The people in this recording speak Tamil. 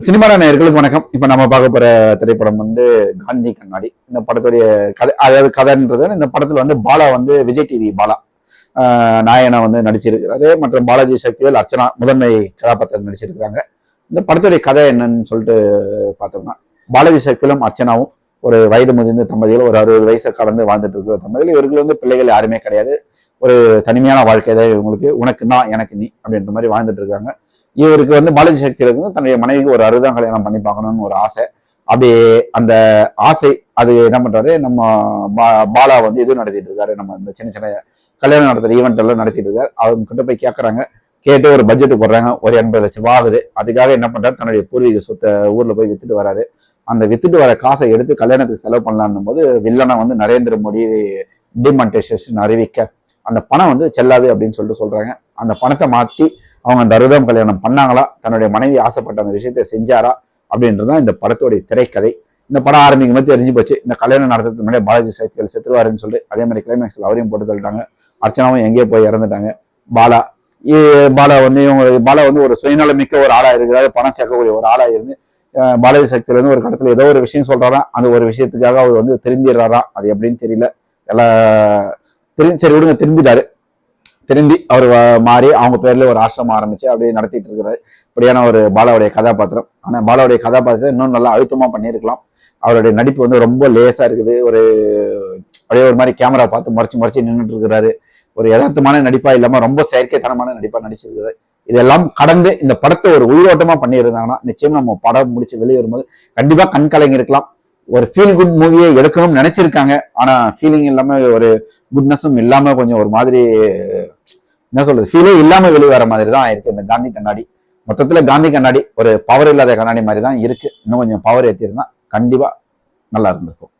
சினிமா நேயர்களுக்கு வணக்கம். இப்ப நம்ம பார்க்க போற திரைப்படம் வந்து காந்தி கண்ணாடி. இந்த படத்துடைய கதை, அதாவது கதைன்றது, இந்த படத்துல வந்து பாலா வந்து விஜய் டிவி பாலா நாயனா வந்து நடிச்சிருக்கிறாரு. மற்றும் பாலாஜி சக்திவேல், அர்ச்சனா முதன்மை கதாபாத்திரம் நடிச்சிருக்கிறாங்க. இந்த படத்துடைய கதை என்னன்னு சொல்லிட்டு பார்த்தோம்னா, பாலாஜி சக்திவேலும் அர்ச்சனாவும் ஒரு வயது முதிர்ந்த தம்பதிகள், ஒரு 60 வயசை கடந்து வாழ்ந்துட்டு இருக்கிற தம்பதிகள். இவர்கள் வந்து பிள்ளைகள் யாருமே கிடையாது. ஒரு தனிமையான வாழ்க்கை தான் இவங்களுக்கு. உனக்கு நான், எனக்கு நீ அப்படின்ற மாதிரி வாழ்ந்துட்டு இருக்காங்க. இவருக்கு வந்து பாலாஜி சக்தியில தன்னுடைய மனைவிக்கு ஒரு 60 கல்யாணம் பண்ணி பார்க்கணும்னு ஒரு ஆசை. அப்படியே அந்த ஆசை அது என்ன பண்றாரு, நம்ம பாலா வந்து இது நடத்திட்டு இருக்காரு. நம்ம இந்த சின்ன சின்ன கல்யாணம் நடத்துற ஈவெண்ட் எல்லாம் நடத்திட்டு இருக்காரு. அவங்க கிட்ட போய் கேட்கறாங்க. கேட்டு ஒரு பட்ஜெட் போடுறாங்க. ஒரு 80 லட்சம் ரூபாய் ஆகுது. அதுக்காக என்ன பண்றாரு, தன்னுடைய பூர்வீக சொத்தை ஊர்ல போய் வித்துட்டு வராரு. அந்த வித்துட்டு வர காசை எடுத்து கல்யாணத்துக்கு செலவு பண்ணலான்னும் போது வில்லனை வந்து நரேந்திர மோடி டிமானிட்டைசேஷன் அறிவிக்க அந்த பணம் வந்து செல்லாது அப்படின்னு சொல்லிட்டு சொல்றாங்க. அந்த பணத்தை மாத்தி அவங்க அந்த 60ஆம் கல்யாணம் பண்ணாங்களா, தன்னுடைய மனைவி ஆசைப்பட்ட அந்த விஷயத்த செஞ்சாரா அப்படின்றதான் இந்த படத்துடைய திரைக்கதை. இந்த படம் ஆரம்பிக்கும் போது தெரிஞ்சு போச்சு, இந்த கல்யாணம் நடத்துறதுக்கு முன்னாடி பாலாஜி சக்திவேல் செத்துருவாருன்னு சொல்லி. அதே மாதிரி கிளைமேக்ஸ்ல அவரையும் போட்டு தள்ளிட்டாங்க. அர்ச்சனாவும் எங்கேயோ போய் இறந்துட்டாங்க. பாலா பாலா வந்து ஒரு சுயநலமிக்க ஒரு ஆளா இருக்கிறாரு. பணம் சேர்க்கக்கூடிய ஒரு ஆளா இருந்து பாலாஜி சக்திவேல் வந்து ஒரு கடத்துல ஏதோ ஒரு விஷயம் சொல்றாரா, அந்த ஒரு விஷயத்துக்காக அவர் வந்து திரும்பிடுறாரா, அது எப்படின்னு தெரியல. எல்லாம் சரி விடுங்க, திரும்பிட்டாரு. திரும்பி அவர் மாறி அவங்க பேர்ல ஒரு ஆசிரமம் ஆரம்பிச்சு அப்படியே நடத்திட்டு இருக்கிறாரு. இப்படியான ஒரு பாலாவுடைய கதாபாத்திரம். ஆனா பாலாவுடைய கதாபாத்திரத்தை இன்னும் நல்லா அழுத்தமா பண்ணியிருக்கலாம். அவருடைய நடிப்பு வந்து ரொம்ப லேசா இருக்குது. அப்படியே ஒரு மாதிரி கேமரா பார்த்து மறைச்சு நின்றுட்டு இருக்கிறாரு. ஒரு யதார்த்தமான நடிப்பா இல்லாம ரொம்ப செயற்கைத்தனமான நடிப்பா நடிச்சிருக்கிறாரு. இதெல்லாம் கடந்து இந்த படத்தை ஒரு உயிரோட்டமா பண்ணியிருந்தாங்கன்னா நிச்சயம் நம்ம படம் முடிச்சு வெளியே வரும்போது கண்டிப்பா கண் கலங்கி இருக்கலாம். ஒரு ஃபீல் குட் மூவியை எடுக்கணும்னு நினைச்சிருக்காங்க. ஆனா ஃபீலிங் இல்லாம, ஒரு குட்னஸும் இல்லாம, கொஞ்சம் ஒரு மாதிரி என்ன சொல்றது, ஃபீலே இல்லாம வெளியே வர மாதிரி தான் இருக்கு இந்த காந்தி கண்ணாடி. மொத்தத்துல காந்தி கண்ணாடி ஒரு பவர் இல்லாத கண்ணாடி மாதிரி தான் இருக்கு. இன்னும் கொஞ்சம் பவர் ஏற்றிருந்தா கண்டிப்பா நல்லா இருந்திருக்கும்.